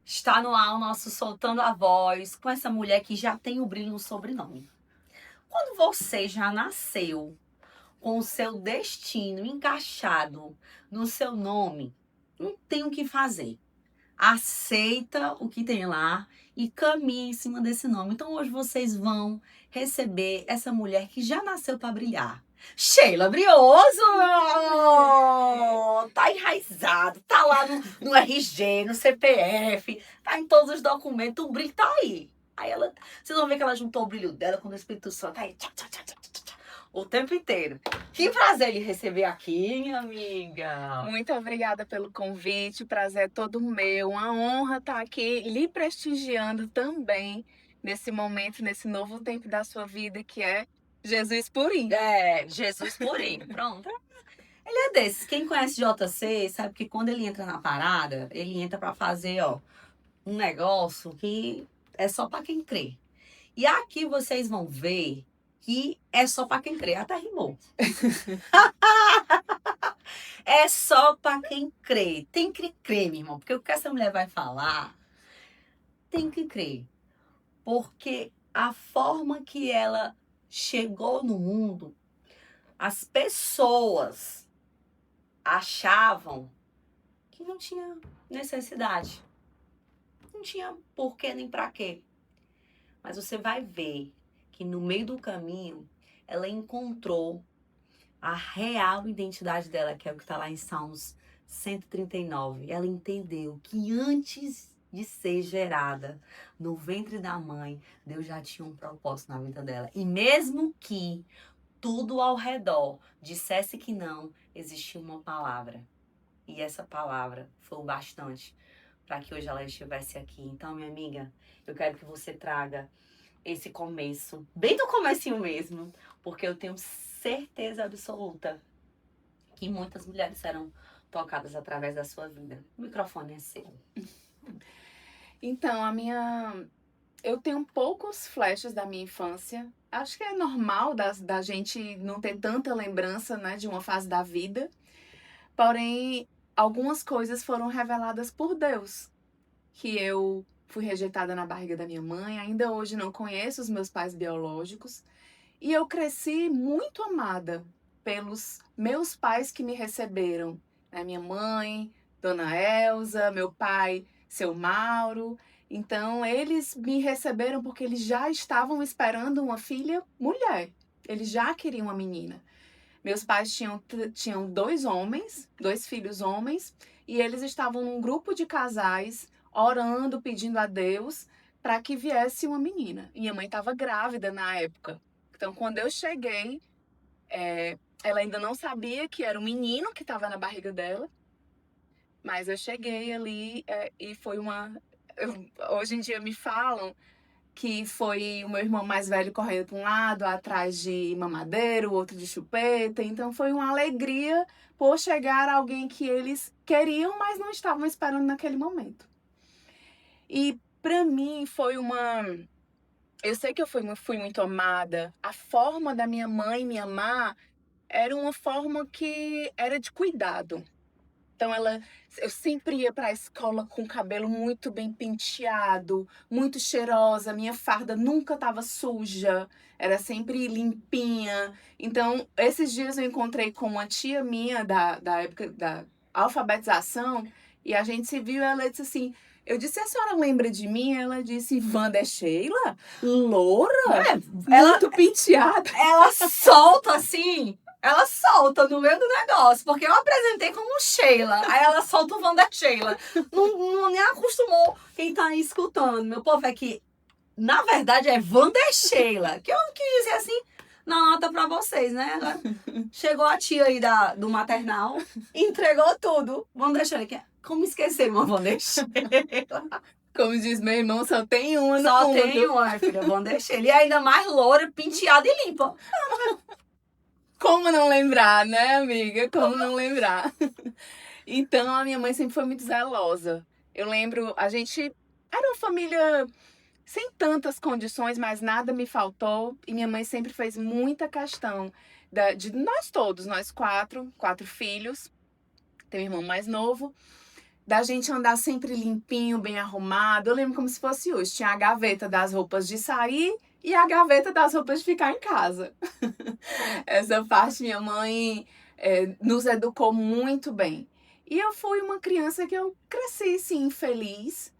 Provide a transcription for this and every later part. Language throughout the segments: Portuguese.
Está no ar o nosso Soltando a Voz com essa mulher que já tem o brilho no sobrenome. Quando você já nasceu com o seu destino encaixado no seu nome, não tem o que fazer. Aceita o que tem lá e caminhe em cima desse nome. Então hoje vocês vão receber essa mulher que já nasceu para brilhar. Sheila Brioso! Tá enraizado, tá lá no RG, no CPF, tá em todos os documentos, o brilho tá aí. Vocês vão ver que ela juntou o brilho dela com o Espírito Santo, tá aí, tchá, tchá, tchá, tchá, tchá, o tempo inteiro. Que prazer lhe receber aqui, minha amiga. Muito obrigada pelo convite, o prazer é todo meu. Uma honra estar aqui lhe prestigiando também nesse momento, nesse novo tempo da sua vida, que é Jesus Purinho. É, Jesus Purinho, pronto. Ele é desses. Quem conhece JC sabe que quando ele entra na parada, ele entra pra fazer, ó, um negócio que é só pra quem crê. E aqui vocês vão ver que é só pra quem crê. Até rimou. É só pra quem crê. Tem que crer, meu irmão. Porque o que essa mulher vai falar, tem que crer. Porque a forma que ela chegou no mundo, as pessoas achavam que não tinha necessidade. Não tinha porquê nem pra quê. Mas você vai ver que no meio do caminho, ela encontrou a real identidade dela, que é o que está lá em Salmos 139. Ela entendeu que antes de ser gerada no ventre da mãe, Deus já tinha um propósito na vida dela. E mesmo que tudo ao redor dissesse que não, existia uma palavra. E essa palavra foi o bastante para que hoje ela estivesse aqui. Então, minha amiga, eu quero que você traga esse começo, bem do comecinho mesmo, porque eu tenho certeza absoluta que muitas mulheres serão tocadas através da sua vida. O microfone é seu. Então, eu tenho poucos flashes da minha infância. Acho que é normal da gente não ter tanta lembrança, né, de uma fase da vida. Porém, algumas coisas foram reveladas por Deus, que eu fui rejeitada na barriga da minha mãe, ainda hoje não conheço os meus pais biológicos, e eu cresci muito amada pelos meus pais que me receberam, né? Minha mãe, Dona Elza, meu pai, Seu Mauro. Então, eles me receberam porque eles já estavam esperando uma filha mulher. Eles já queriam uma menina. Meus pais tinham dois filhos homens, e eles estavam num grupo de casais, orando, pedindo a Deus para que viesse uma menina. Minha mãe estava grávida na época. Então, quando eu cheguei, ela ainda não sabia que era um menino que estava na barriga dela, mas eu cheguei ali e foi hoje em dia me falam que foi o meu irmão mais velho correndo para um lado, atrás de mamadeiro, o outro de chupeta. Então foi uma alegria por chegar alguém que eles queriam, mas não estavam esperando naquele momento. E para mim foi eu sei que eu fui muito amada. A forma da minha mãe me amar era uma forma que era de cuidado. Então eu sempre ia para a escola com o cabelo muito bem penteado, muito cheirosa, minha farda nunca estava suja, era sempre limpinha. Então, esses dias eu encontrei com uma tia minha da época da alfabetização, e a gente se viu e ela disse assim, eu disse, a senhora lembra de mim? Ela disse, Wanda é Sheila? Loura? Muito penteada. Ela solta assim. Ela solta no meio do negócio, porque eu apresentei como Sheila. Aí ela solta o Wanda Sheila. Não nem acostumou quem tá aí escutando. Meu povo, é que, na verdade, é Wanda Sheila. Que eu quis dizer assim, na nota pra vocês, né? Chegou a tia aí do maternal, entregou tudo. Wanda Sheila. Como esquecer uma Wanda Sheila? Como diz meu irmão, só tem uma no Só mundo. tem uma, filha, Wanda Sheila. E ainda mais loura, penteada e limpa. Como não lembrar, né, amiga? Como não lembrar? Então, a minha mãe sempre foi muito zelosa. Eu lembro, a gente era uma família sem tantas condições, mas nada me faltou. E minha mãe sempre fez muita questão de nós todos, nós quatro filhos, tem um irmão mais novo, da gente andar sempre limpinho, bem arrumado. Eu lembro como se fosse hoje. Tinha a gaveta das roupas de sair e a gaveta das roupas de ficar em casa. Essa parte minha mãe nos educou muito bem. E eu fui uma criança que eu cresci, sim, feliz.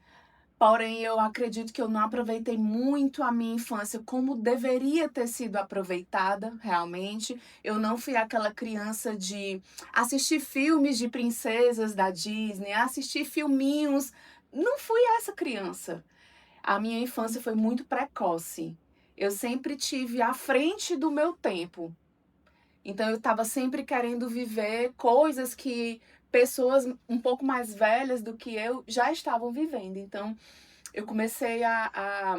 Porém, eu acredito que eu não aproveitei muito a minha infância como deveria ter sido aproveitada, realmente. Eu não fui aquela criança de assistir filmes de princesas da Disney, assistir filminhos. Não fui essa criança. A minha infância foi muito precoce. Eu sempre tive à frente do meu tempo. Então, eu estava sempre querendo viver coisas que pessoas um pouco mais velhas do que eu já estavam vivendo. Então, eu comecei na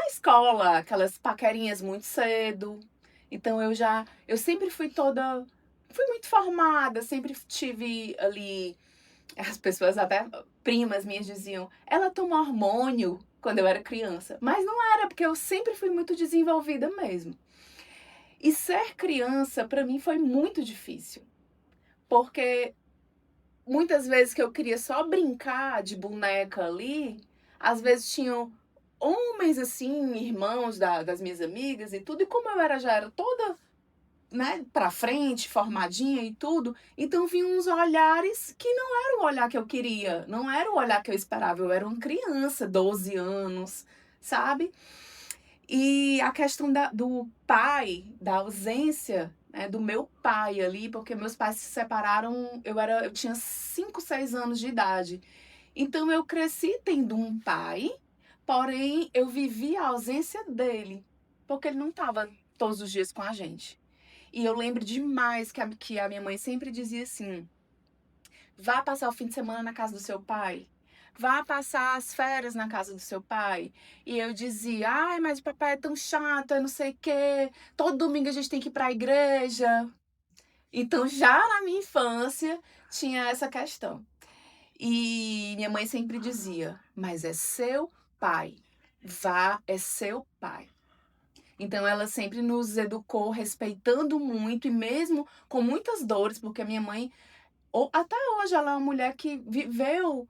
escola, aquelas paquerinhas muito cedo. Então, eu sempre fui muito formada, sempre tive ali, as pessoas até, primas minhas diziam, ela toma hormônio quando eu era criança. Mas não era, porque eu sempre fui muito desenvolvida mesmo. E ser criança, para mim, foi muito difícil. Porque muitas vezes que eu queria só brincar de boneca ali, às vezes tinham homens assim, irmãos das minhas amigas e tudo, e como já era toda, né, pra frente, formadinha e tudo, então vinham uns olhares que não era o olhar que eu queria, não era o olhar que eu esperava, eu era uma criança, 12 anos, sabe? E a questão do pai, da ausência, né, do meu pai ali, porque meus pais se separaram, eu tinha 5, 6 anos de idade. Então eu cresci tendo um pai, porém eu vivi a ausência dele, porque ele não estava todos os dias com a gente. E eu lembro demais que a minha mãe sempre dizia assim: vá passar o fim de semana na casa do seu pai. Vá passar as férias na casa do seu pai. E eu dizia, ai, mas o papai é tão chato, eu não sei o quê. Todo domingo a gente tem que ir para a igreja. Então, já na minha infância, tinha essa questão. E minha mãe sempre dizia, mas é seu pai. Vá, é seu pai. Então, ela sempre nos educou respeitando muito e mesmo com muitas dores, porque a minha mãe até hoje ela é uma mulher que viveu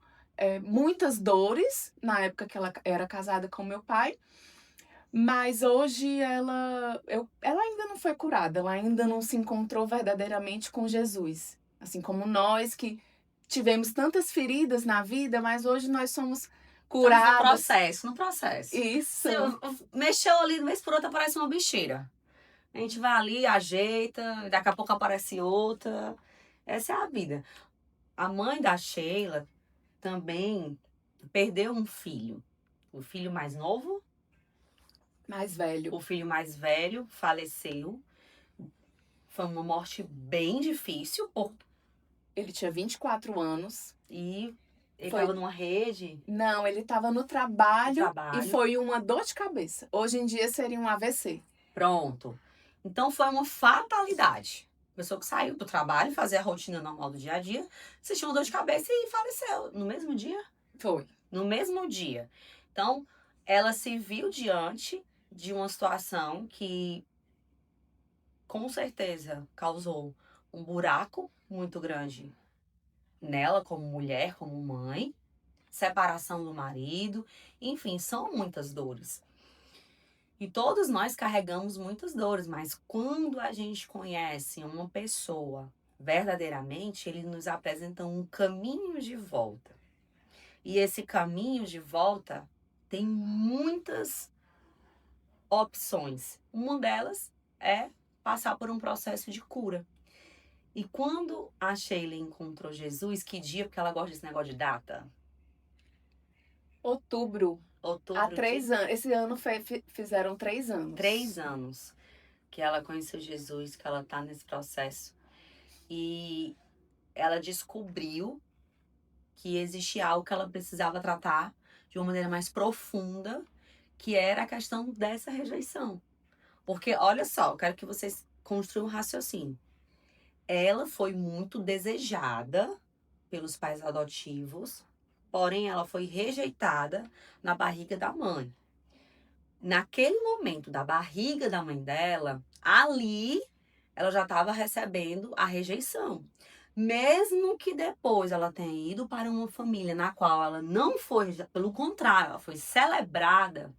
muitas dores na época que ela era casada com meu pai, mas hoje ela ainda não foi curada, ela ainda não se encontrou verdadeiramente com Jesus. Assim como nós que tivemos tantas feridas na vida, mas hoje nós somos Estamos no curadas. processo, no processo. Isso. Mexeu ali, de vez por outra aparece uma bicheira. A gente vai ali, ajeita, daqui a pouco aparece outra. Essa é a vida. A mãe da Sheila também perdeu um filho. O filho mais novo, Mais velho. o filho mais velho faleceu. Foi uma morte bem difícil. Ele tinha 24 anos. E ele estava numa rede. Não, ele estava no trabalho trabalho. E foi uma dor de cabeça. Hoje em dia seria um AVC. Pronto. Então foi uma fatalidade. A pessoa que saiu do trabalho, fazia a rotina normal do dia a dia, sentiu uma dor de cabeça e faleceu. No mesmo dia? Foi. No mesmo dia. Então, ela se viu diante de uma situação que, com certeza, causou um buraco muito grande nela, como mulher, como mãe, separação do marido, enfim, são muitas dores. E todos nós carregamos muitas dores, mas quando a gente conhece uma pessoa verdadeiramente, ele nos apresenta um caminho de volta. E esse caminho de volta tem muitas opções. Uma delas é passar por um processo de cura. E quando a Sheila encontrou Jesus, que dia? Porque ela gosta desse negócio de data. Outubro. Há 3 anos. Esse ano fizeram 3 anos. 3 anos que ela conheceu Jesus, que ela tá nesse processo. E ela descobriu que existia algo que ela precisava tratar de uma maneira mais profunda, que era a questão dessa rejeição. Porque, olha só, eu quero que vocês construam um raciocínio. Ela foi muito desejada pelos pais adotivos, porém ela foi rejeitada na barriga da mãe. Naquele momento da barriga da mãe dela, ali ela já estava recebendo a rejeição. Mesmo que depois ela tenha ido para uma família na qual ela não foi, pelo contrário, ela foi celebrada,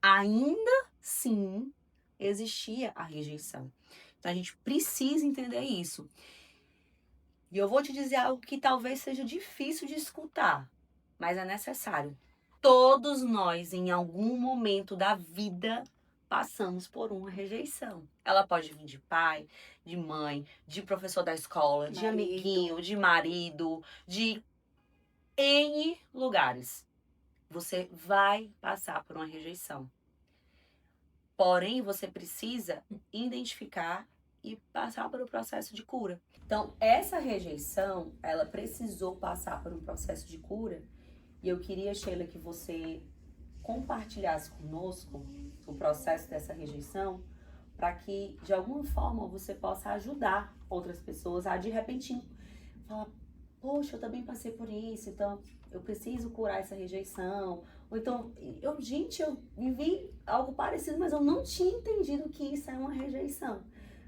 ainda sim existia a rejeição. Então a gente precisa entender isso. E eu vou te dizer algo que talvez seja difícil de escutar, mas é necessário. Todos nós, em algum momento da vida, passamos por uma rejeição. Ela pode vir de pai, de mãe, de professor da escola, de amiguinho, de marido, de N lugares. Você vai passar por uma rejeição. Porém, você precisa identificar e passar por um processo de cura. Então, essa rejeição, ela precisou passar por um processo de cura. E eu queria, Sheila, que você compartilhasse conosco o processo dessa rejeição, para que, de alguma forma, você possa ajudar outras pessoas a, de repente, falar, poxa, eu também passei por isso, então eu preciso curar essa rejeição. Ou então, eu vivi algo parecido, mas eu não tinha entendido que isso é uma rejeição.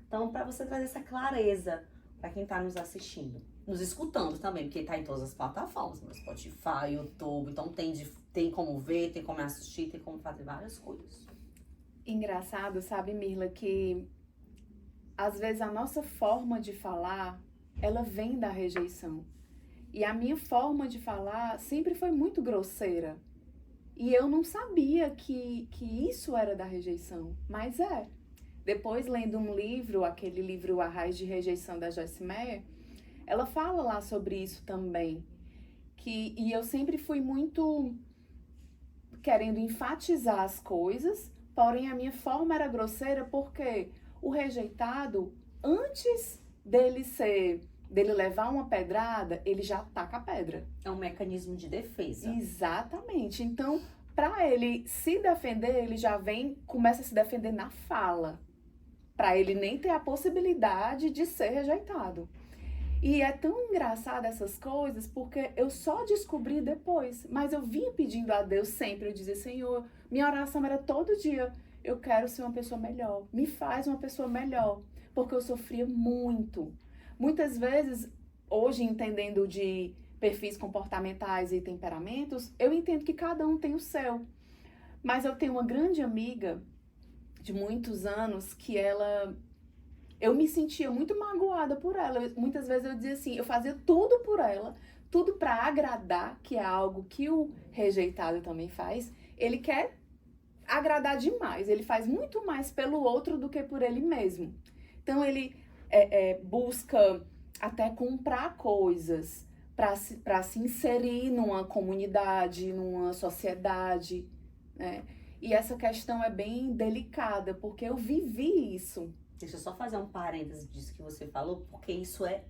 Então, para você trazer essa clareza para quem está nos assistindo, nos escutando também, porque está em todas as plataformas, no Spotify, YouTube, então tem como ver, tem como assistir, tem como fazer várias coisas. Engraçado, sabe, Mirla, que às vezes a nossa forma de falar, ela vem da rejeição. E a minha forma de falar sempre foi muito grosseira. E eu não sabia que isso era da rejeição, mas é. Depois, lendo um livro, aquele livro A Raiz de Rejeição, da Joyce Meyer, ela fala lá sobre isso também. E eu sempre fui muito querendo enfatizar as coisas, porém a minha forma era grosseira porque o rejeitado, antes dele levar uma pedrada, ele já taca a pedra. É um mecanismo de defesa. Exatamente. Então, para ele se defender, ele já começa a se defender na fala, para ele nem ter a possibilidade de ser rejeitado. E é tão engraçado essas coisas, porque eu só descobri depois, mas eu vinha pedindo a Deus sempre, eu dizia, Senhor, minha oração era todo dia, eu quero ser uma pessoa melhor, me faz uma pessoa melhor, porque eu sofria muito. Muitas vezes, hoje entendendo de perfis comportamentais e temperamentos, eu entendo que cada um tem o seu. Mas eu tenho uma grande amiga de muitos anos que eu me sentia muito magoada por ela. Muitas vezes eu dizia assim, eu fazia tudo por ela, tudo para agradar, que é algo que o rejeitado também faz. Ele quer agradar demais, ele faz muito mais pelo outro do que por ele mesmo. Então ele busca até comprar coisas para se inserir numa comunidade, numa sociedade, né? E essa questão é bem delicada, porque eu vivi isso. Deixa eu só fazer um parêntese disso que você falou, porque isso é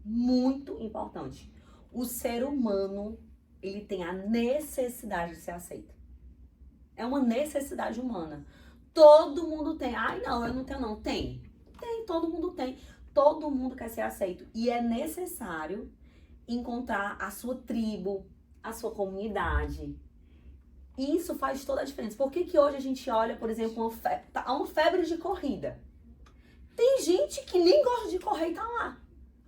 muito importante. O ser humano, ele tem a necessidade de ser aceito. É uma necessidade humana. Todo mundo tem. Ai, não, eu não tenho, não. Tem, todo mundo tem. Todo mundo quer ser aceito. E é necessário encontrar a sua tribo, a sua comunidade. Isso faz toda a diferença. Por que hoje a gente olha, por exemplo, uma febre de corrida? Tem gente que nem gosta de correr e tá lá.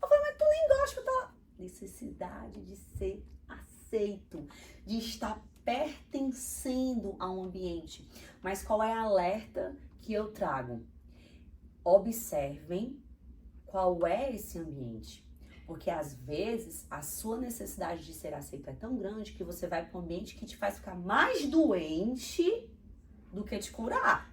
Eu falei, mas tu nem gosta, tá lá. Necessidade de ser aceito, de estar pertencendo a um ambiente. Mas qual é a alerta que eu trago? Observem qual é esse ambiente. Porque às vezes a sua necessidade de ser aceito é tão grande que você vai para um ambiente que te faz ficar mais doente do que te curar.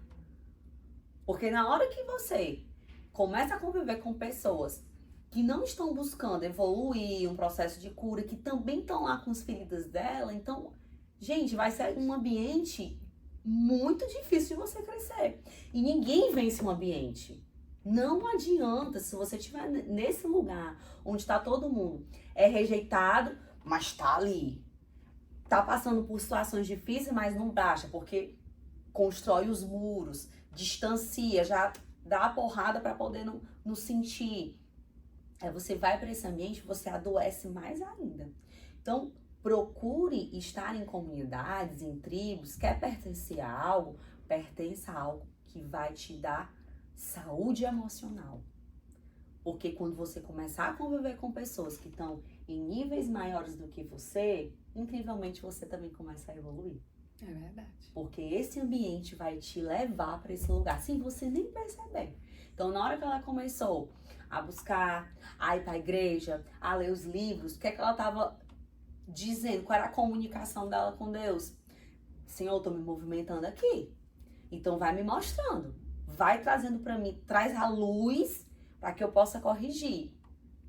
Porque na hora que você começa a conviver com pessoas que não estão buscando evoluir, um processo de cura, que também estão lá com as feridas dela, então, gente, vai ser um ambiente muito difícil de você crescer. E ninguém vence um ambiente. Não adianta, se você estiver nesse lugar onde está todo mundo rejeitado, mas está ali. Está passando por situações difíceis, mas não baixa, porque constrói os muros, distancia, já dá a porrada para poder não sentir. Aí você vai para esse ambiente, você adoece mais ainda. Então, procure estar em comunidades, em tribos, quer pertencer a algo, pertença a algo que vai te dar saúde emocional. Porque quando você começar a conviver com pessoas que estão em níveis maiores do que você, incrivelmente você também começa a evoluir. É verdade. Porque esse ambiente vai te levar para esse lugar, sem você nem perceber. Então, na hora que ela começou a buscar, a ir para a igreja, a ler os livros, o que é que ela estava dizendo? Qual era a comunicação dela com Deus? Senhor, eu estou me movimentando aqui. Então, vai me mostrando. Vai trazendo para mim, traz a luz para que eu possa corrigir.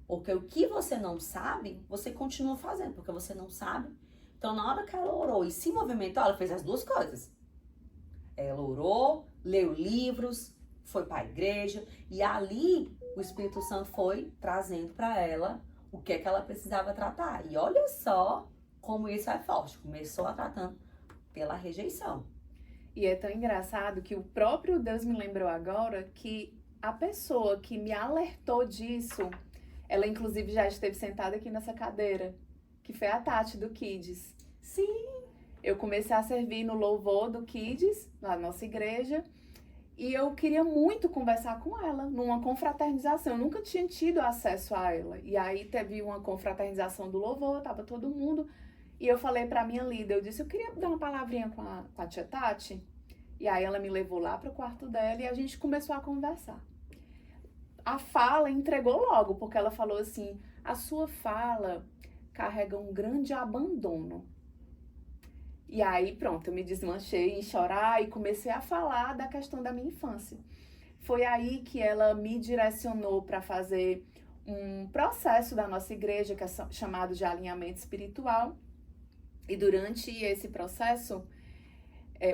Porque o que você não sabe, você continua fazendo, porque você não sabe. Então, na hora que ela orou e se movimentou, ela fez as duas coisas. Ela orou, leu livros, foi para a igreja, e ali o Espírito Santo foi trazendo para ela o que é que ela precisava tratar. E olha só como isso é forte. Começou a tratando pela rejeição. E é tão engraçado que o próprio Deus me lembrou agora que a pessoa que me alertou disso, ela inclusive já esteve sentada aqui nessa cadeira, que foi a Tati do Kids. Sim. Eu comecei a servir no louvor do Kids, na nossa igreja, e eu queria muito conversar com ela, numa confraternização. Eu nunca tinha tido acesso a ela. E aí teve uma confraternização do louvor, tava todo mundo. E eu falei pra minha líder, eu disse, eu queria dar uma palavrinha com a tia Tati. E aí ela me levou lá pro quarto dela e a gente começou a conversar. A fala entregou logo, porque ela falou assim, a sua fala carrega um grande abandono. E aí, pronto, eu me desmanchei em chorar e comecei a falar da questão da minha infância. Foi aí que ela me direcionou para fazer um processo da nossa igreja, que é chamado de alinhamento espiritual. E durante esse processo,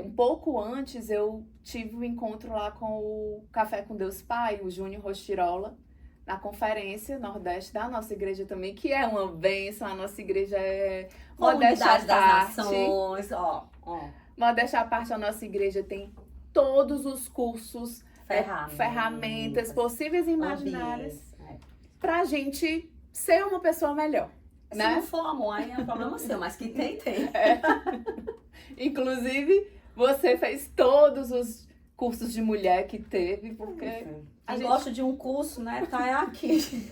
um pouco antes, eu tive um encontro lá com o Café com Deus Pai, o Júnior Rostirola, na conferência Nordeste da nossa igreja também, que é uma bênção. A nossa igreja é modéstia à parte. Nações, Modéstia à parte, a nossa igreja tem todos os cursos, ferramentas possíveis e imaginárias pra gente ser uma pessoa melhor. Se né? não for amor, aí é um problema seu, mas que tem. Inclusive, você fez todos os cursos de mulher que teve, porque... Quem gosta de um curso, né, tá aqui.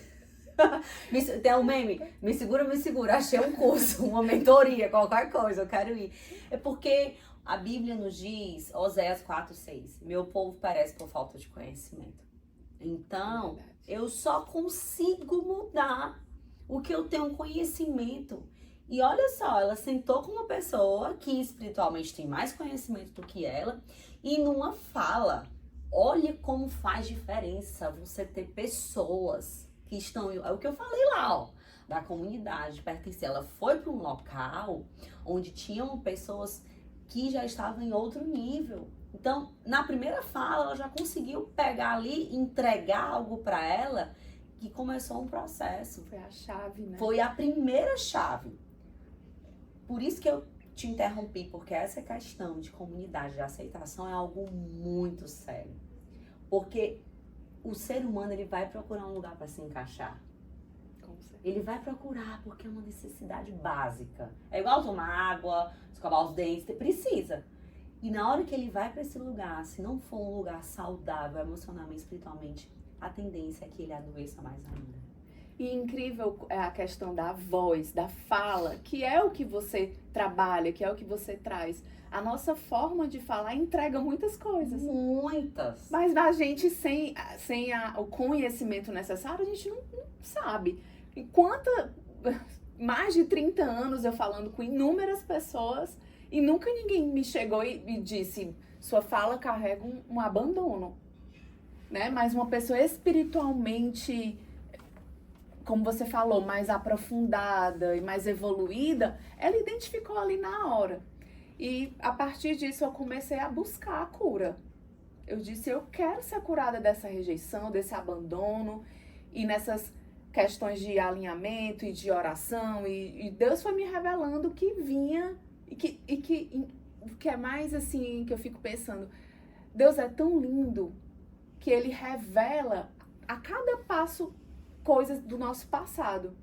Tem um meme, me segura, achei um curso, uma mentoria, qualquer coisa, eu quero ir. É porque a Bíblia nos diz, Oséias 4:6, meu povo perece por falta de conhecimento. Então, eu só consigo mudar o que eu tenho conhecimento. E olha só, ela sentou com uma pessoa que espiritualmente tem mais conhecimento do que ela, e numa fala, olha como faz diferença você ter pessoas que estão, é o que eu falei lá, ó, da comunidade, pertencer. Ela foi para um local onde tinham pessoas que já estavam em outro nível. Então, na primeira fala, ela já conseguiu pegar ali, entregar algo para ela, que começou um processo. Foi a chave, né? Foi a primeira chave. Por isso que eu te interrompi, porque essa questão de comunidade, de aceitação é algo muito sério. Porque o ser humano, ele vai procurar um lugar para se encaixar. Ele vai procurar, porque é uma necessidade básica. É igual tomar água, escovar os dentes, precisa. E na hora que ele vai para esse lugar, se não for um lugar saudável, emocionalmente, espiritualmente, a tendência é que ele adoeça mais ainda. E incrível é a questão da voz, da fala, que é o que você trabalha, que é o que você traz. A nossa forma de falar entrega muitas coisas. Muitas. Mas a gente, sem o conhecimento necessário, a gente não sabe. Mais de 30 anos eu falando com inúmeras pessoas e nunca ninguém me chegou e disse, sua fala carrega um abandono, né? Mas uma pessoa espiritualmente, como você falou, mais aprofundada e mais evoluída, ela identificou ali na hora. E a partir disso eu comecei a buscar a cura. Eu disse, eu quero ser curada dessa rejeição, desse abandono e nessas questões de alinhamento e de oração. E Deus foi me revelando que vinha e que é mais assim que eu fico pensando, Deus é tão lindo que Ele revela a cada passo coisas do nosso passado.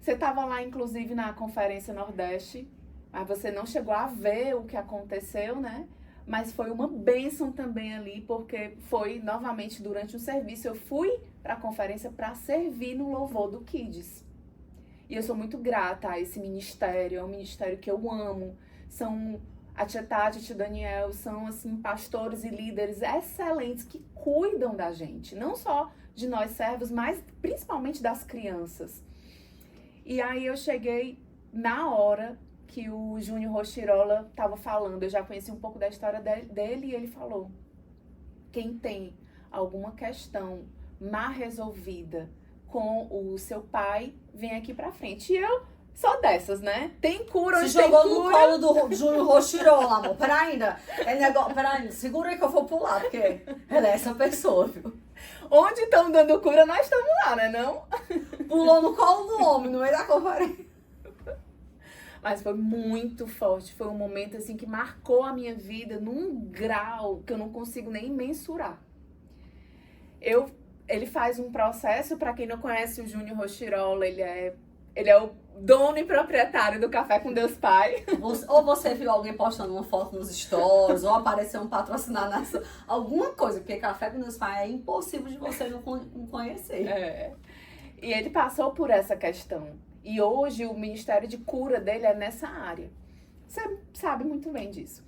Você estava lá, inclusive, na Conferência Nordeste, mas você não chegou a ver o que aconteceu, né? mas foi uma bênção também ali, porque foi novamente durante um serviço, eu fui para a conferência para servir no louvor do Kids. E eu sou muito grata a esse ministério, é um ministério que eu amo. A tia Tati, a tia Daniel, são assim pastores e líderes excelentes que cuidam da gente, não só de nós servos, mas principalmente das crianças. E aí eu cheguei na hora que o Júnior Rochirola estava falando, eu já conheci um pouco da história dele e ele falou: quem tem alguma questão mal resolvida com o seu pai, vem aqui pra frente. E eu sou dessas, né? Tem cura onde tem cura. Se jogou no colo do Júnior Rochirola, amor. Peraí, segura aí que eu vou pular, porque ela é essa pessoa, viu? Onde estão dando cura, nós estamos lá, né não? Pulou no colo do homem, no meio da conferência. Mas foi muito forte, foi um momento assim que marcou a minha vida num grau que eu não consigo nem mensurar. Ele faz um processo, para quem não conhece o Júnior Rochirola, ele é o dono e proprietário do Café com Deus Pai. Ou você viu alguém postando uma foto nos stories, ou apareceu um patrocinado nessa... Alguma coisa, porque Café com Deus Pai é impossível de você não conhecer. É. E ele passou por essa questão. E hoje o ministério de cura dele é nessa área. Você sabe muito bem disso.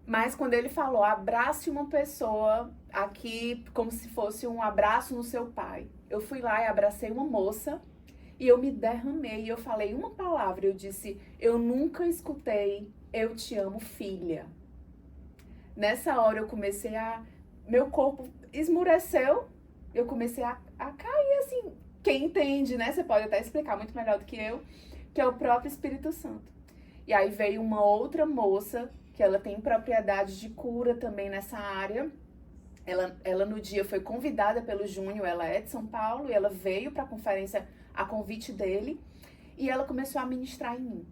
Mas quando ele falou, abrace uma pessoa aqui como se fosse um abraço no seu pai. Eu fui lá e abracei uma moça e eu me derramei. E eu falei uma palavra, eu disse: eu nunca escutei "eu te amo, filha". Nessa hora eu comecei meu corpo esmureceu, eu comecei a cair assim. Quem entende, né? Você pode até explicar muito melhor do que eu, que é o próprio Espírito Santo. E aí veio uma outra moça, que ela tem propriedade de cura também nessa área. Ela no dia foi convidada pelo Júnior, ela é de São Paulo, e ela veio para a conferência a convite dele, e ela começou a ministrar em mim.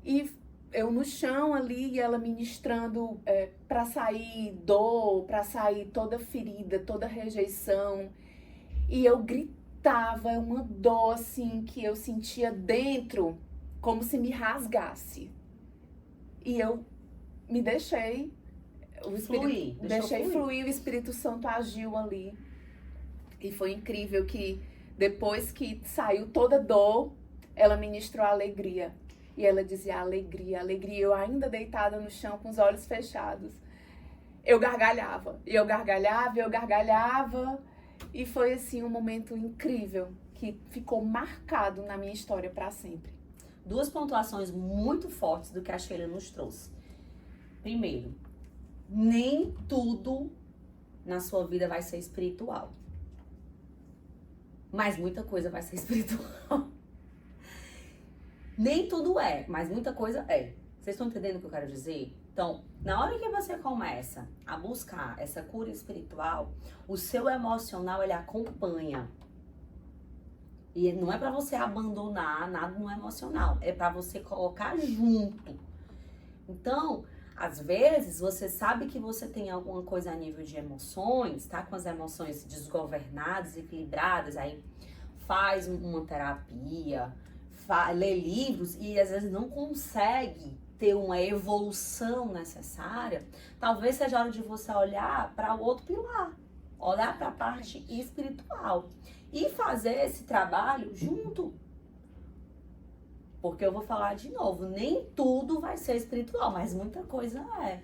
E eu no chão ali, e ela ministrando para sair dor, para sair toda ferida, toda rejeição. E eu gritava, uma dor assim que eu sentia dentro, como se me rasgasse. E eu me deixei, deixei fluir, o Espírito Santo agiu ali. E foi incrível que depois que saiu toda dor, ela ministrou a alegria. E ela dizia: alegria, alegria. Eu ainda deitada no chão com os olhos fechados. Eu gargalhava, e eu gargalhava, e eu gargalhava. E foi assim um momento incrível que ficou marcado na minha história para sempre. Duas pontuações muito fortes do que a Sheila nos trouxe. Primeiro, nem tudo na sua vida vai ser espiritual. Mas muita coisa vai ser espiritual. Nem tudo é, mas muita coisa é. Vocês estão entendendo o que eu quero dizer? Então, na hora que você começa a buscar essa cura espiritual, o seu emocional, ele acompanha. E não é para você abandonar nada no emocional, é para você colocar junto. Então, às vezes, você sabe que você tem alguma coisa a nível de emoções, tá com as emoções desgovernadas, equilibradas, aí faz uma terapia, lê livros e às vezes não consegue ter uma evolução necessária. Talvez seja a hora de você olhar para o outro pilar, olhar para a parte espiritual e fazer esse trabalho junto. Porque eu vou falar de novo, nem tudo vai ser espiritual, mas muita coisa é.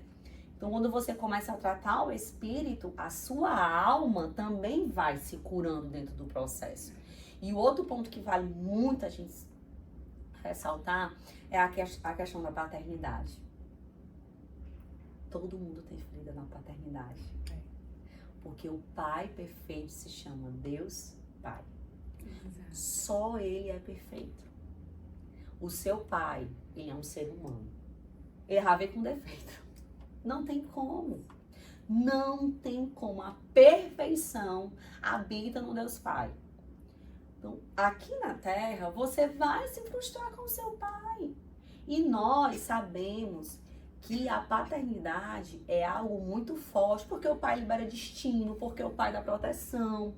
Então, quando você começa a tratar o espírito, a sua alma também vai se curando dentro do processo. E o outro ponto que vale muito a gente ressaltar é a questão da paternidade. Todo mundo tem ferida na paternidade. Porque o Pai perfeito se chama Deus Pai. Exato. Só Ele é perfeito. O seu pai, ele é um ser humano. Errar vem com defeito. Não tem como. Não tem como. A perfeição habita no Deus Pai. Então, aqui na Terra, você vai se frustrar com o seu pai. E nós sabemos que a paternidade é algo muito forte, porque o pai libera destino, porque o pai dá proteção.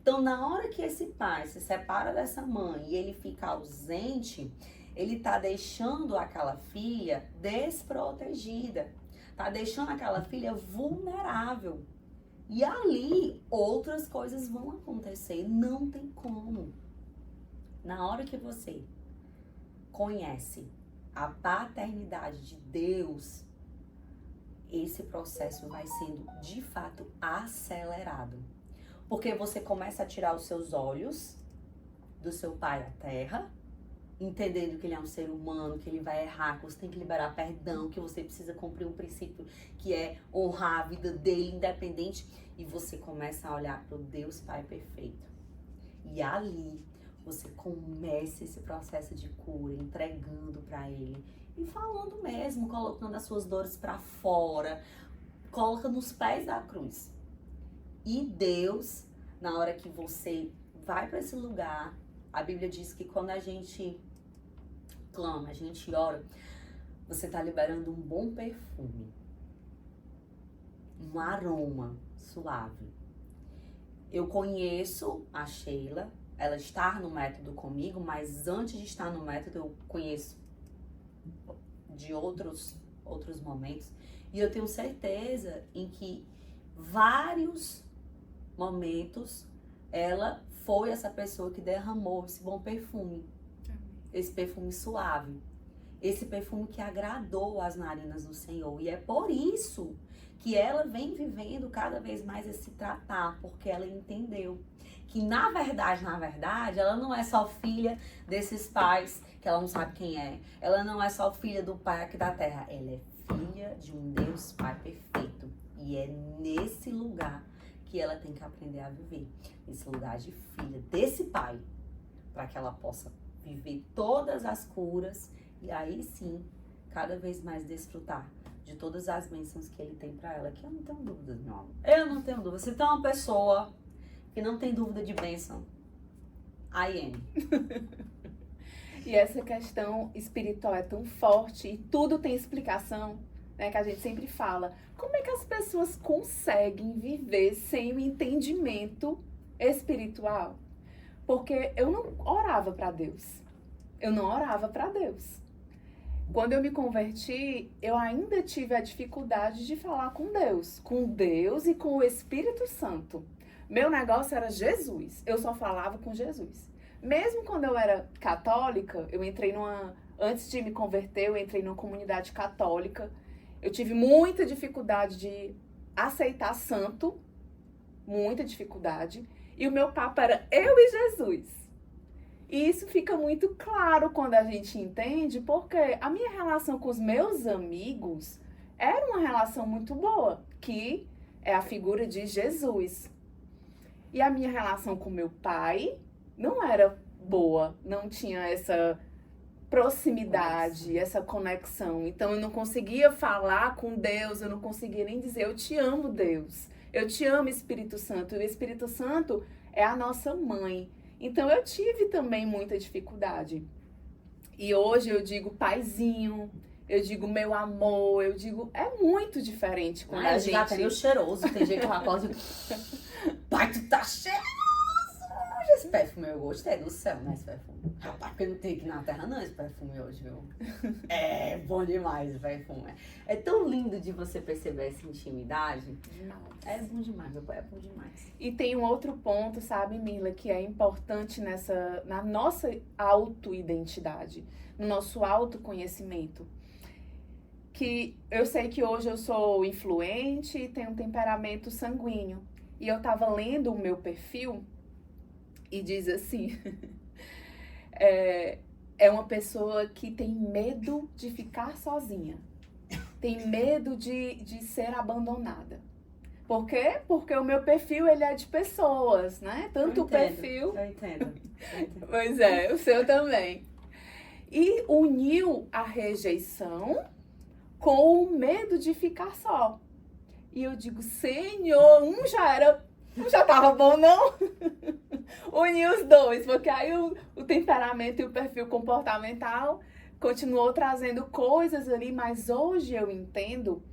Então, na hora que esse pai se separa dessa mãe e ele fica ausente, ele tá deixando aquela filha desprotegida. tá deixando aquela filha vulnerável. E ali outras coisas vão acontecer, não tem como. Na hora que você conhece a paternidade de Deus, esse processo vai sendo de fato acelerado. Porque você começa a tirar os seus olhos do seu pai à terra, entendendo que ele é um ser humano, que ele vai errar, que você tem que liberar perdão, que você precisa cumprir um princípio que é honrar a vida dele, independente, e você começa a olhar para o Deus Pai perfeito. E ali você começa esse processo de cura, entregando para ele e falando mesmo, colocando as suas dores para fora, coloca nos pés da cruz. E Deus, na hora que você vai para esse lugar, a Bíblia diz que quando a gente clama, a gente ora, você está liberando um bom perfume, um aroma suave. Eu conheço a Sheila, ela está no método comigo, mas antes de estar no método eu conheço de outros momentos, e eu tenho certeza em que vários momentos ela foi essa pessoa que derramou esse bom perfume, esse perfume suave, esse perfume que agradou as narinas do Senhor. E é por isso que ela vem vivendo cada vez mais esse tratar, porque ela entendeu que na verdade, ela não é só filha desses pais que ela não sabe quem é. Ela não é só filha do pai aqui da terra. Ela é filha de um Deus Pai perfeito. E é nesse lugar que ela tem que aprender a viver. Nesse lugar de filha desse pai. Para que ela possa viver todas as curas. E aí sim, cada vez mais desfrutar de todas as bênçãos que ele tem para ela. Que eu não tenho dúvidas, meu amor. Eu não tenho dúvida. Se tem uma pessoa que não tem dúvida de bênção, I am. E essa questão espiritual é tão forte e tudo tem explicação, né? Que a gente sempre fala. Como é que as pessoas conseguem viver sem o entendimento espiritual? Porque eu não orava para Deus. Eu não orava para Deus. Quando eu me converti, eu ainda tive a dificuldade de falar com Deus e com o Espírito Santo. Meu negócio era Jesus. Eu só falava com Jesus. Mesmo quando eu era católica, antes de me converter, eu entrei numa comunidade católica. Eu tive muita dificuldade de aceitar santo. Muita dificuldade. E o meu papo era eu e Jesus. E isso fica muito claro quando a gente entende, porque a minha relação com os meus amigos era uma relação muito boa, que é a figura de Jesus. E a minha relação com meu pai não era boa, não tinha essa proximidade, essa conexão. Então eu não conseguia falar com Deus, eu não conseguia nem dizer eu te amo, Deus. Eu te amo, Espírito Santo. E o Espírito Santo é a nossa mãe. Então eu tive também muita dificuldade. E hoje eu digo paizinho, eu digo meu amor, eu digo... É muito diferente quando a gente... Até meio cheiroso, tem jeito que eu acordo e... Pai, tu tá cheiroso! Esse perfume eu gostei do céu, né? Esse perfume. Rapaz, porque não tem aqui na terra não esse perfume hoje, viu? É bom demais o perfume. É tão lindo de você perceber essa intimidade. Demais. É bom demais, meu pai, é bom demais. E tem um outro ponto, sabe, Mila, que é importante na nossa autoidentidade, no nosso autoconhecimento. Que eu sei que hoje eu sou influente e tenho um temperamento sanguíneo. E eu tava lendo o meu perfil e diz assim, é uma pessoa que tem medo de ficar sozinha, tem medo de ser abandonada. Por quê? Porque o meu perfil, ele é de pessoas, né? Tanto o perfil... Eu entendo. Pois é, o seu também. E uniu a rejeição com o medo de ficar só. E eu digo, Senhor, não já tava bom, não? Unir os dois, porque aí o temperamento e o perfil comportamental continuou trazendo coisas ali, mas hoje eu entendo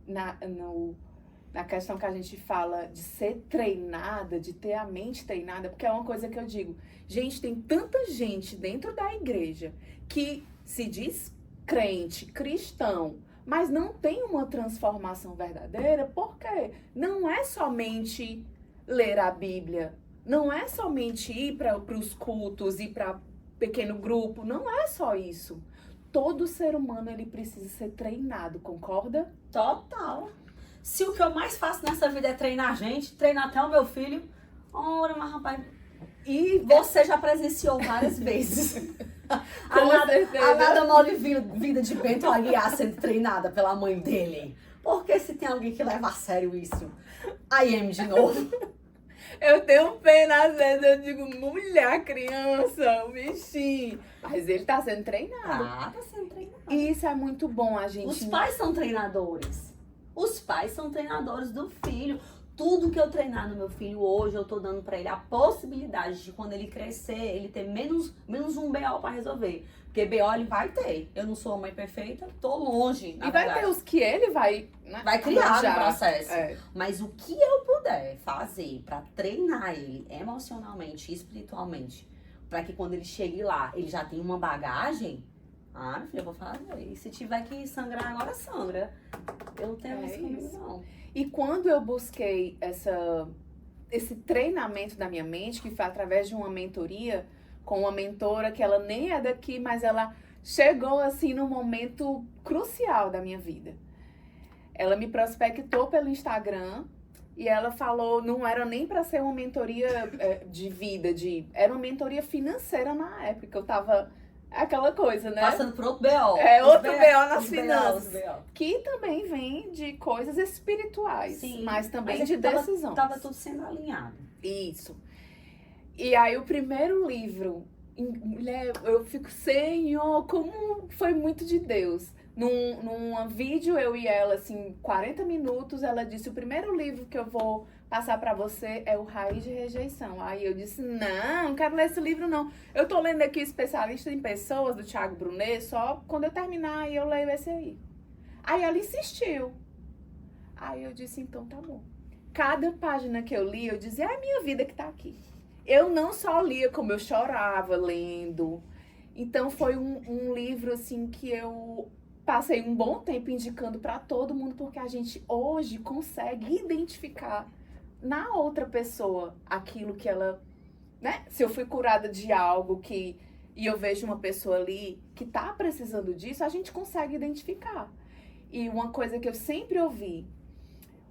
na questão que a gente fala de ser treinada, de ter a mente treinada, porque é uma coisa que eu digo, gente, tem tanta gente dentro da igreja que se diz crente, cristão, mas não tem uma transformação verdadeira, porque não é somente ler a Bíblia, não é somente ir para os cultos, ir para pequeno grupo, não é só isso. Todo ser humano, ele precisa ser treinado, concorda? Total. Se o que eu mais faço nessa vida é treinar gente, treinar até o meu filho, ora, mas rapaz, e você já presenciou várias vezes. A nada mole vida de Bento Aguiar sendo treinada pela mãe dele. Porque se tem alguém que leva a sério isso, a IM de novo. Eu tenho pena, às vezes eu digo, mulher, criança, o bichinho. Mas ele tá sendo treinado. Tá sendo treinado. E isso é muito bom, a gente... Os pais são treinadores. Os pais são treinadores do filho. Tudo que eu treinar no meu filho hoje, eu tô dando pra ele a possibilidade de quando ele crescer, ele ter menos um BO pra resolver. Porque BO ele vai ter. Eu não sou a mãe perfeita, tô longe, na verdade. E vai ter os que ele vai... Né, vai criar no processo. É. Mas o que eu puder fazer pra treinar ele emocionalmente e espiritualmente, pra que quando ele chegue lá, ele já tenha uma bagagem... meu filho, eu vou fazer. E se tiver que sangrar agora, sangra. Eu não tenho isso comigo, não. E quando eu busquei esse treinamento da minha mente, que foi através de uma mentoria, com uma mentora que ela nem é daqui, mas ela chegou assim num momento crucial da minha vida. Ela me prospectou pelo Instagram e ela falou, não era nem para ser uma mentoria de vida, era uma mentoria financeira na época. Eu tava... aquela coisa, né? Passando por outro BO. Outro BO nas finanças. Que também vem de coisas espirituais. Sim, mas também de decisão. Tava tudo sendo alinhado. Isso. E aí o primeiro livro, mulher, eu fico, Senhor, como foi muito de Deus. Num vídeo, eu e ela, assim, 40 minutos, ela disse, o primeiro livro que eu vou passar pra você é o Raiz de Rejeição. Aí eu disse, não quero ler esse livro não. Eu tô lendo aqui Especialista em Pessoas, do Thiago Brunet, só quando eu terminar eu leio esse aí. Aí ela insistiu. Aí eu disse, então tá bom. Cada página que eu li, eu dizia, é a minha vida que tá aqui. Eu não só lia, como eu chorava lendo. Então foi um livro, assim, que eu passei um bom tempo indicando pra todo mundo, porque a gente hoje consegue identificar na outra pessoa aquilo que ela, né? Se eu fui curada de algo e eu vejo uma pessoa ali que tá precisando disso, a gente consegue identificar. E uma coisa que eu sempre ouvi,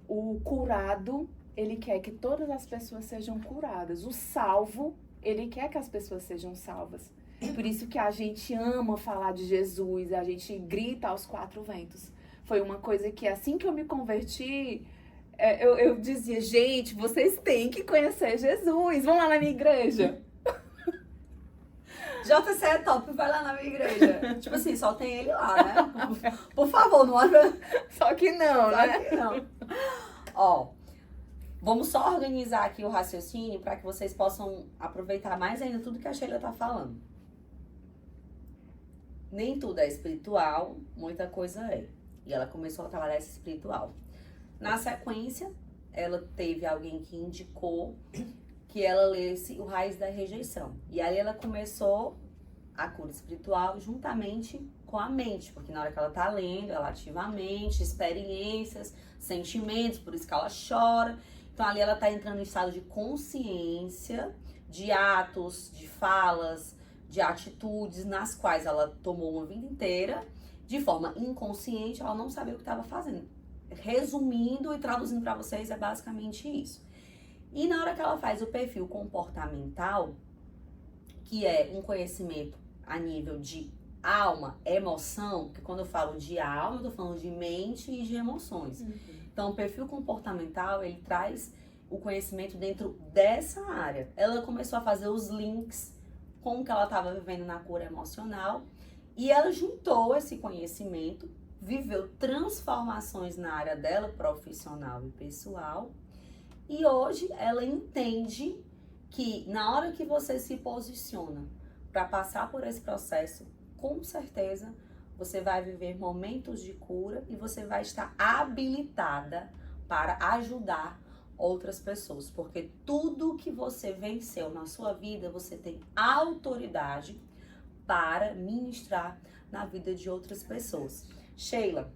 o curado, ele quer que todas as pessoas sejam curadas. O salvo, ele quer que as pessoas sejam salvas. Por isso que a gente ama falar de Jesus, a gente grita aos quatro ventos. Foi uma coisa que assim que eu me converti, eu dizia, gente, vocês têm que conhecer Jesus, vão lá na minha igreja. JC é top, vai lá na minha igreja. Tipo assim, só tem ele lá, né? Por favor, não olha. Só que não, Só né? que não. Ó, vamos só organizar aqui o raciocínio para que vocês possam aproveitar mais ainda tudo que a Sheila tá falando. Nem tudo é espiritual, muita coisa é. E ela começou a trabalhar esse espiritual. Na sequência, ela teve alguém que indicou que ela lesse o Raiz da Rejeição. E aí ela começou a cura espiritual juntamente com a mente, porque na hora que ela tá lendo, ela ativa a mente, experiências, sentimentos, por isso que ela chora. Então ali ela tá entrando em estado de consciência, de atos, de falas, de atitudes nas quais ela tomou uma vida inteira, de forma inconsciente, ela não sabia o que estava fazendo. Resumindo e traduzindo para vocês, é basicamente isso. E na hora que ela faz o perfil comportamental, que é um conhecimento a nível de alma, emoção, porque quando eu falo de alma, eu tô falando de mente e de emoções. Então, o perfil comportamental, ele traz o conhecimento dentro dessa área. Ela começou a fazer os links com o que ela estava vivendo na cura emocional e ela juntou esse conhecimento, viveu transformações na área dela, profissional e pessoal, e hoje ela entende que na hora que você se posiciona para passar por esse processo, com certeza você vai viver momentos de cura e você vai estar habilitada para ajudar outras pessoas, porque tudo que você venceu na sua vida, você tem autoridade para ministrar na vida de outras pessoas. Sheila,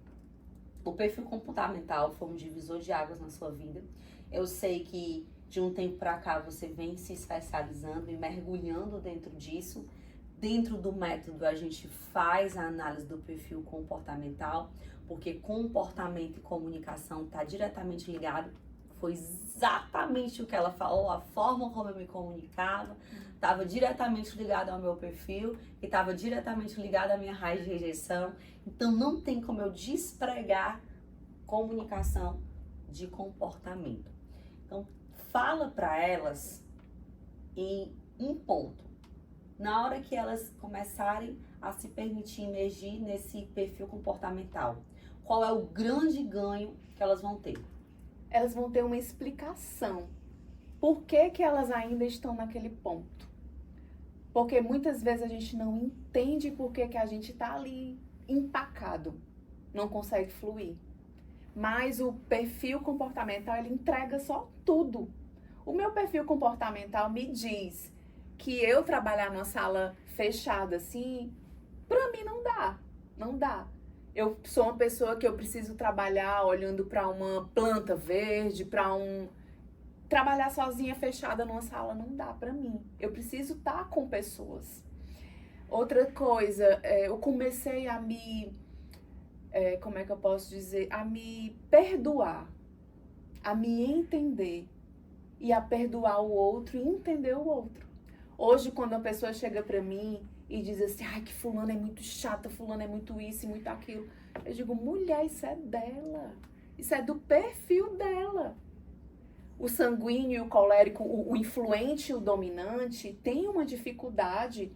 O perfil comportamental foi um divisor de águas na sua vida. Eu sei que de um tempo para cá você vem se especializando e mergulhando dentro disso. Dentro do método a gente faz a análise do perfil comportamental, porque comportamento e comunicação está diretamente ligado. Foi exatamente o que ela falou, a forma como eu me comunicava, estava diretamente ligado ao meu perfil e estava diretamente ligado à minha raiz de rejeição. Então não tem como eu despregar comunicação de comportamento. Então fala para elas em um ponto. Na hora que elas começarem a se permitir emergir nesse perfil comportamental, qual é o grande ganho que elas vão ter? Elas vão ter uma explicação. Por que que elas ainda estão naquele ponto? Porque muitas vezes a gente não entende por que que a gente está ali empacado, não consegue fluir. Mas o perfil comportamental, ele entrega só tudo. O meu perfil comportamental me diz que eu trabalhar numa sala fechada assim, pra mim não dá, não dá. Eu sou uma pessoa que eu preciso trabalhar olhando para uma planta verde, trabalhar sozinha fechada numa sala não dá pra mim. Eu preciso estar com pessoas. Outra coisa, eu comecei a como é que eu posso dizer, a me perdoar, a me entender e a perdoar o outro e entender o outro. Hoje, quando a pessoa chega pra mim e diz assim, ai, que fulano é muito chata, fulano é muito isso e muito aquilo, eu digo, mulher, isso é dela, isso é do perfil dela. O sanguíneo, o colérico, o influente e o dominante tem uma dificuldade,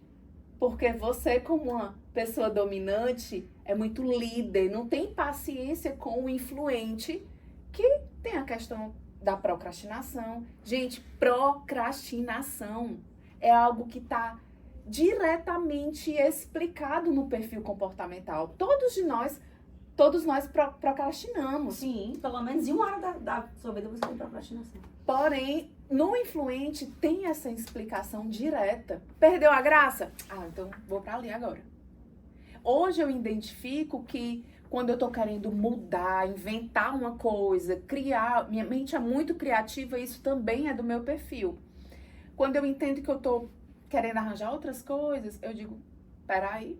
porque você, como uma pessoa dominante, é muito líder, não tem paciência com o influente, que tem a questão da procrastinação. Gente, procrastinação é algo que está diretamente explicado no perfil comportamental. Todos nós procrastinamos. Sim, pelo menos em uma hora da sua vida você tem procrastinação. Porém, no influente tem essa explicação direta. Perdeu a graça? Ah, então vou pra ali agora. Hoje eu identifico que quando eu tô querendo mudar, inventar uma coisa, criar, minha mente é muito criativa, isso também é do meu perfil. Quando eu entendo que eu tô querendo arranjar outras coisas, eu digo, peraí,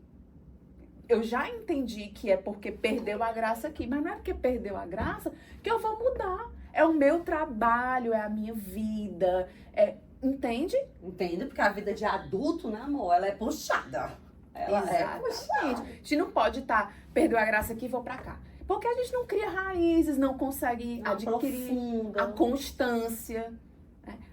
eu já entendi que é porque perdeu a graça aqui, mas não é porque perdeu a graça que eu vou mudar. É o meu trabalho, é a minha vida, entende? Entendo, porque a vida de adulto, né, amor, ela é puxada. Ela é puxada. A gente não pode perdeu a graça aqui e vou pra cá. Porque a gente não cria raízes, não consegue adquirir a constância.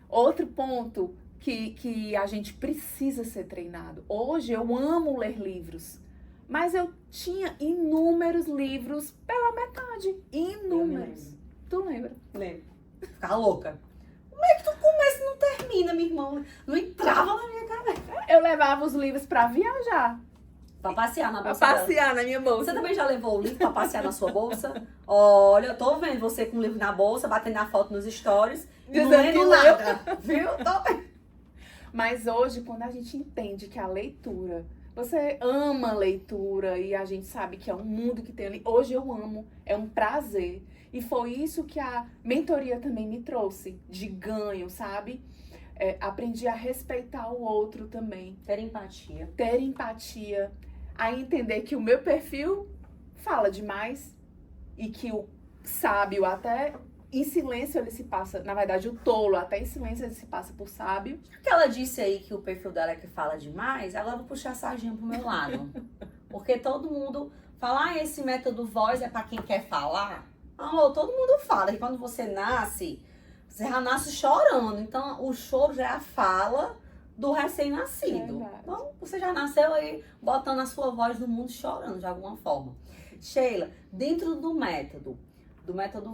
Outro ponto que a gente precisa ser treinado. Hoje eu amo ler livros, mas eu tinha inúmeros livros pela metade. Inúmeros. Tu lembra? Lembro. Ficava louca. Como é que tu começa e não termina, minha irmã? Não entrava na minha cabeça. Eu levava os livros pra viajar. Pra passear na bolsa. Pra passear na minha bolsa. Você também já levou o livro pra passear na sua bolsa? Olha, eu tô vendo você com o livro na bolsa, batendo a foto nos stories. Não lendo nada. Viu? Mas hoje, quando a gente entende que a leitura, você ama a leitura e a gente sabe que é um mundo que tem ali. Hoje eu amo, é um prazer. E foi isso que a mentoria também me trouxe, de ganho, sabe? Aprendi a respeitar o outro também. Ter empatia. Ter empatia. A entender que o meu perfil fala demais e que o sábio até em silêncio ele se passa, na verdade o tolo até em silêncio ele se passa por sábio. Porque ela disse aí que o perfil dela é que fala demais, agora eu vou puxar a sardinha pro meu lado. Porque todo mundo fala, esse método voz é pra quem quer falar. Amor, todo mundo fala que quando você nasce, você já nasce chorando. Então, o choro já é a fala do recém-nascido. Então, você já nasceu aí botando a sua voz no mundo chorando de alguma forma. Sheila, dentro do método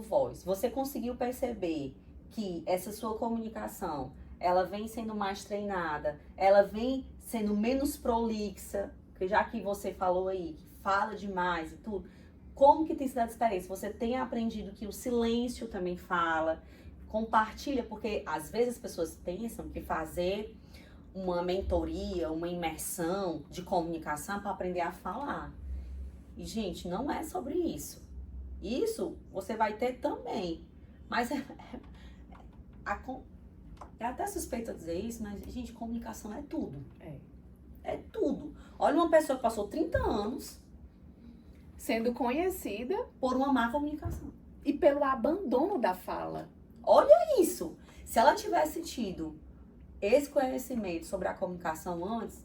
voz, você conseguiu perceber que essa sua comunicação, ela vem sendo mais treinada, ela vem sendo menos prolixa, porque já que você falou aí, que fala demais e tudo, como que tem sido a experiência? Você tem aprendido que o silêncio também fala? Compartilha, porque às vezes as pessoas pensam que fazer uma mentoria, uma imersão de comunicação para aprender a falar. E, gente, não é sobre isso. Isso você vai ter também. Mas é até suspeita dizer isso, mas, gente, comunicação é tudo. É tudo. Olha uma pessoa que passou 30 anos sendo conhecida por uma má comunicação. E pelo abandono da fala. Olha isso. Se ela tivesse tido esse conhecimento sobre a comunicação antes,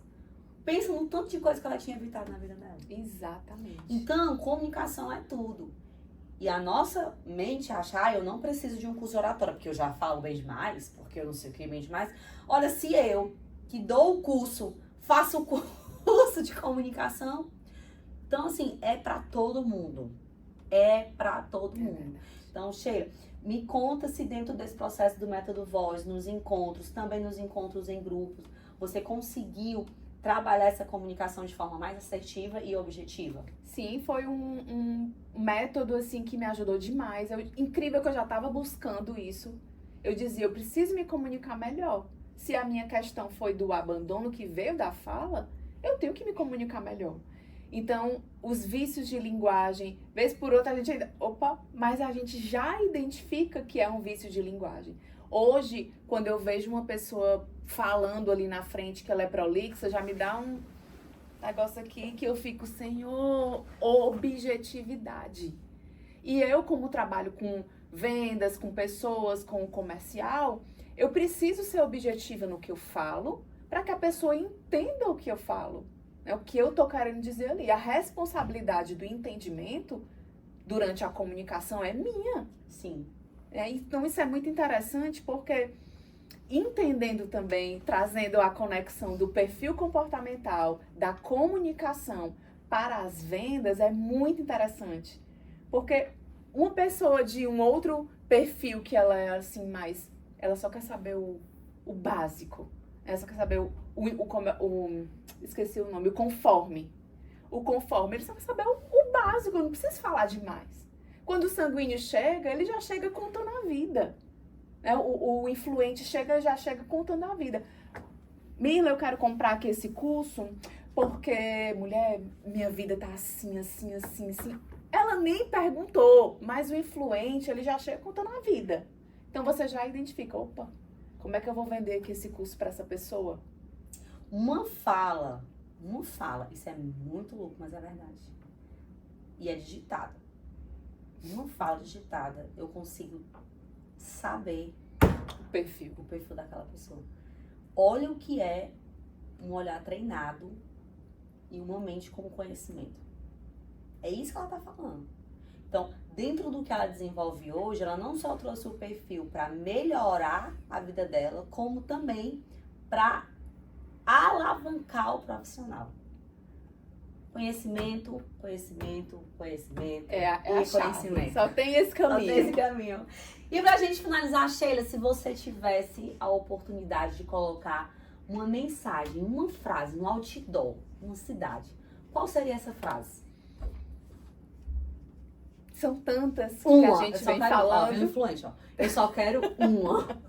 pensa no tanto de coisa que ela tinha evitado na vida dela. Exatamente. Então, comunicação é tudo. E a nossa mente acha, eu não preciso de um curso de oratória, porque eu já falo bem demais, porque eu não sei o que bem demais. Olha, se eu, que dou o curso, faço o curso de comunicação, então, assim, é pra todo mundo. É pra todo mundo. Então, Sheila, me conta se dentro desse processo do Método Voz, nos encontros, também nos encontros em grupos, você conseguiu trabalhar essa comunicação de forma mais assertiva e objetiva? Sim, foi um método, assim, que me ajudou demais. Incrível que eu já estava buscando isso. Eu dizia, eu preciso me comunicar melhor. Se a minha questão foi do abandono que veio da fala, eu tenho que me comunicar melhor. Então, os vícios de linguagem, vez por outra a gente ainda... mas a gente já identifica que é um vício de linguagem. Hoje, quando eu vejo uma pessoa falando ali na frente que ela é prolixa, já me dá um negócio aqui que eu fico, Senhor, objetividade. E eu, como trabalho com vendas, com pessoas, com comercial, eu preciso ser objetiva no que eu falo para que a pessoa entenda o que eu falo. É o que eu tô querendo dizer ali. A responsabilidade do entendimento durante a comunicação é minha. Sim. Então isso é muito interessante porque entendendo também, trazendo a conexão do perfil comportamental, da comunicação para as vendas é muito interessante. Porque uma pessoa de um outro perfil que ela é assim mais... Ela só quer saber o básico. Ela só quer saber esqueci o nome, o conforme. O conforme, ele só quer saber o básico, não precisa falar demais. Quando o sanguíneo chega, ele já chega contando a vida. Né? O influente já chega contando a vida. Mila, eu quero comprar aqui esse curso porque, mulher, minha vida tá assim, assim, assim, assim. Ela nem perguntou, mas o influente, ele já chega contando a vida. Então você já identifica, como é que eu vou vender aqui esse curso para essa pessoa? Uma fala, isso é muito louco, mas é verdade. E é digitada. Uma fala digitada, eu consigo saber o perfil daquela pessoa. Olha o que é um olhar treinado e uma mente com conhecimento. É isso que ela tá falando. Então, dentro do que ela desenvolve hoje, ela não só trouxe o perfil para melhorar a vida dela, como também para alavancar o profissional. Conhecimento, conhecimento, conhecimento e conhecimento. Só tem esse caminho. E pra gente finalizar, Sheila, se você tivesse a oportunidade de colocar uma mensagem, uma frase, um outdoor, uma cidade, qual seria essa frase? São tantas que a gente vem falando. Influente, eu só quero uma.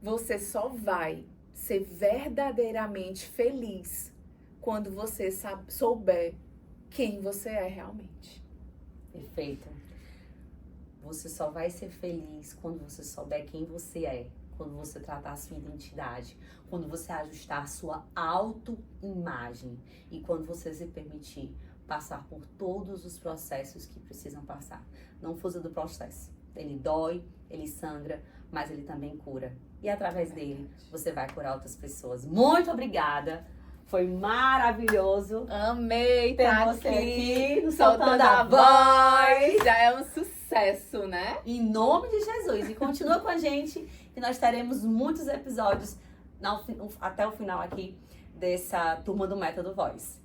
Você só vai ser verdadeiramente feliz quando você souber quem você é realmente. Perfeito. Você só vai ser feliz quando você souber quem você é, quando você tratar a sua identidade, quando você ajustar a sua autoimagem e quando você se permitir passar por todos os processos que precisam passar. Não fuja do processo. Ele dói, ele sangra, mas ele também cura. E através dele, você vai curar outras pessoas. Muito obrigada! Foi maravilhoso. Amei ter você aqui no Soltando a Voz. Já é um sucesso, né? Em nome de Jesus. E continua com a gente, que nós teremos muitos episódios até o final aqui dessa turma do Método Voz.